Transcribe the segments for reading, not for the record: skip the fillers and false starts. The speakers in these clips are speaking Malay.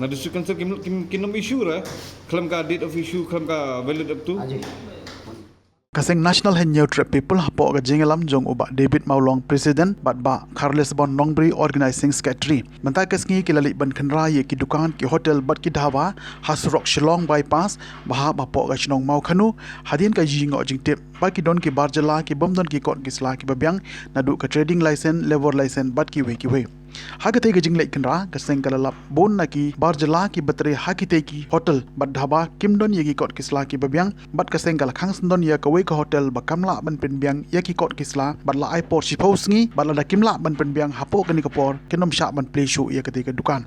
Na district council kinam issue ra, kelam ka date of issue kelam ka valid up to. Kaseng National Henyo Trip People hapo ga jingalam jong uba David Maulong President bat ba Carles Bon Nongbri Organizing Secretary. Mentai kasngi kilali ban khenra ye ki dukan ki hotel bat ki dhawa Hasrok Shillong bypass baha bapo ga chnong mau khanu hadin ka jingo jingtip ba ki don ki barjala ki bomdon ki kot ki sla ki babyang nadu ka trading license labor license bat ki we Hagate ga jinglai khenra kaseng kalalap bon na ki barjala ki batre hakite ki hotel bat dhaba kimdon ye ki kot ki sla ki babyang bat kaseng kala khang sndon ya ka ke hotel bakamla ban penbiang yaki kot kisla batla airport sipausngi batla da kimla ban penbiang hapo kani kapor kenom sha ban play show ya ketika dukan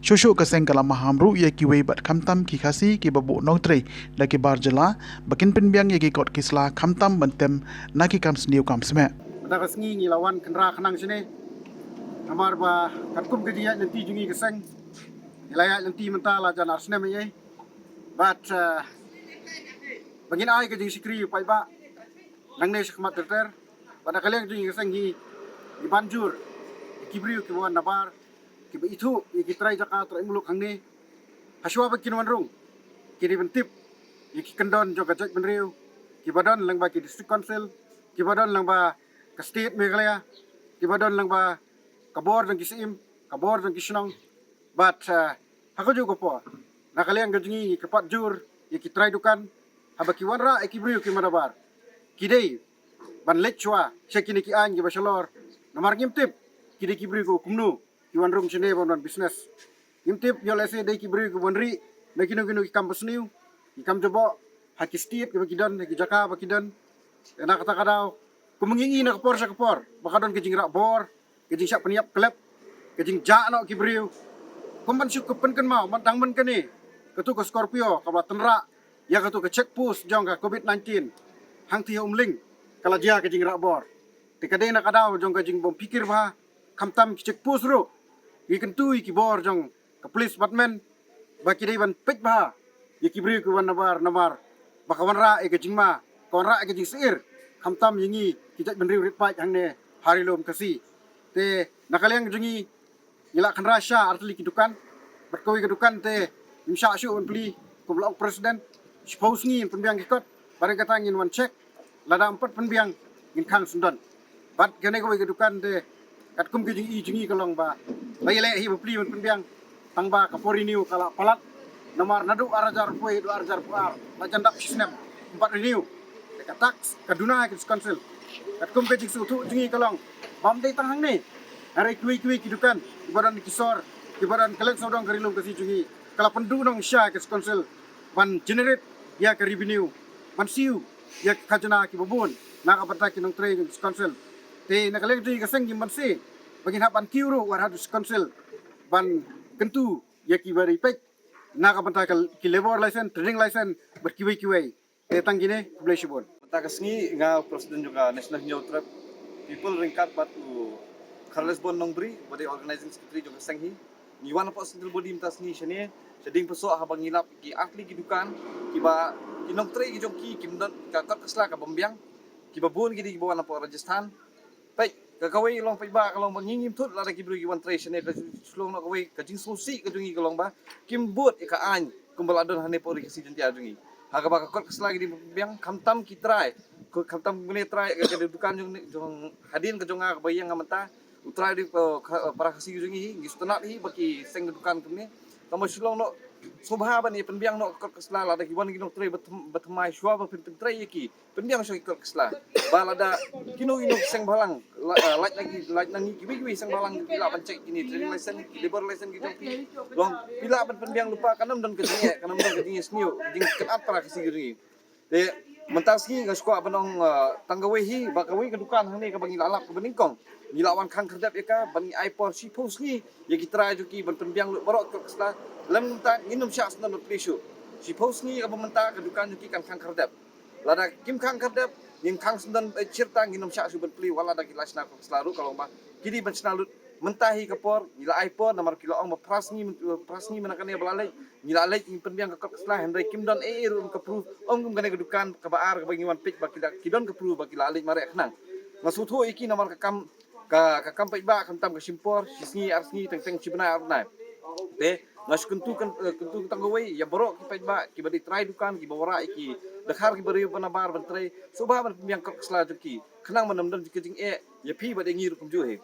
shosho kaseng kala mahamru yaki we bat kamtam ki khasi ki babu nongtre da ki barjala bakin penbiang yaki kot kisla kamtam bantem naki kams new kams me da kasngi ni lawan kenra khanang sini amar ba katkum ke dia nanti jungi keseng ilaya nanti mentala jan arsne me but bangin ay ka jing sikri pai ba nang ne sakmat ter pada kalian jing keseng hi di banjur kibriu ki wan nabar ki ba itu ki trai jaka tra imuluk hangne haswa ba kinwan rung ki di bentip ki kendon jo gajak benriu ki badon lang ba ki district council ki badon lang ba ka state Meghalaya ki badon lang ba kabor dan kisim kabor dan kisnong but aku juga po nakalian gajingi kepat jur ki trai dukan habaki wanra ekibriu ki madabar kidei ban lechwa shekini ki an ki basalor namar ngimtip kidei kibriu ko kumnu ki wanrum chene ban business ngimtip yo lese dei kibriu ko bonri nakino ki campus new ki kam jobo haki state ki bakidan ki jaka bakidan na kata kadau kumengingi na kapor sa kapor bakadon ki jingra bor ki jing sak peniap klep ki jing ja no kibriu kumban syuk kepen mau mantang men kene ketu ke Scorpio kabla tenra ya ketu ke check post jong ka COVID-19 hang ti umling kala dia ke jing rabor tikade na kadau jong ka jing bom pikir ba kamtam ki check post ro ki kentu ki bor jong ka police department ba ki dei ban pej ba ye ki bri ku wan namar bakawan ra e ke jing ma kon ra ke jing seir kamtam yingi ki jak ben rit pa hang ne hari lom kasi te nakaliang jungi ila kan rasya artli ki dukan berkowi ke dukan te imsya syu on pli ku blok presiden suppose ni penbiang ikot barang kata ngin one check lada 4 penbiang ngin kang sundon bat kene ko kedukan de kat kum kijing i jingi kalong ba baile hi bepli penbiang tang ba kapori niu kala palat nomor nadu arajar poi do arajar puar bacan dak sistem 4 renew dekat tax kaduna ke council kat kum kijing sutu jingi kalong bam dei tang hang ni are kui kidukan ibaran kisor ibaran kalian saudang karilum kasi jingi kala pendu nong sya ke council ban generate ya ke revenue man siu ya kajana ki babun na kapata ki nong trade council te nakaleng ti kaseng gimban si bagin hapan kiuro war hadus council ban kentu ya ki bari pek na kapata ki labor license trading license berkiwi te tanggine blesibon Mata kasngi nga presiden juga National Henyo Trip People ringkat batu Carles Bon Nongbri bade organizing secretary juga senghi niwan po sintil body mtas ni shane seding peso habang ngilap ki akli ki dukan ki ba kinong tre ki jong ki kimdon ka kat kasla ka bombyang ki babun ki di bawa na po Rajasthan pai ka kawai long pai ba kalong bangingim tut la ki bru ki wan tre shane ka slong na kawai ka jing susi ka jungi kalong ba kim bot ka an kumbal adon hane po ri si jenti adungi haga ba ka kat kasla ki di bombyang kamtam ki try ko kamtam gune try ka dukan jong hadin ka jong ka bayang ngamata utrai di para kasi jungi gistona hi baki seng dukan kemne tamo sulong no sobha bani penbiang no kot kesla la da kiwan ginong tre batmai shwa ba tre yeki penbiang so kot kesla balada kino seng balang like nangi kibi seng balang pila pancek ini trading license labor license gitu long pila penbiang lupa kanam dan kedinge sniu ding kat para kasi jungi de mentasgi ngasko abanong tanggawehi bakawi kedukan hane ka bangi lalap ka beningkong nilawan khang kerdap eka bangi aipor si posni ya kitra juki ban penbiang lu barok ke kesla lem ta nginum syas nan plesu si posni ka bementa kedukan juki kan khang kerdap lada kim khang kerdap ning khang sendan cirta nginum syas ban pli wala da kilasna ko selaru kalau ba kidi ban senalut mentahi kapor nila aipor namar kilo ong prasni menakan ya belalai nila alai penbiang ka kesla hendai kim don rum ka proof ong gum gane kedukan ka baar ka bangi wan pik bakila kidon ka proof bakila alai mare aknang masutho iki namar ka kam ka kampai ba kam tam ka simpor sisni arsni teng sibna arnai te Ngas kuntu tanggawai ya borok ki pa ki badi try dukan ki bawara ki dakhar ki bari bana bar ban try subha ban yang kok sla ki kenang manam dan ki jing ya pi badi ngir kum ju he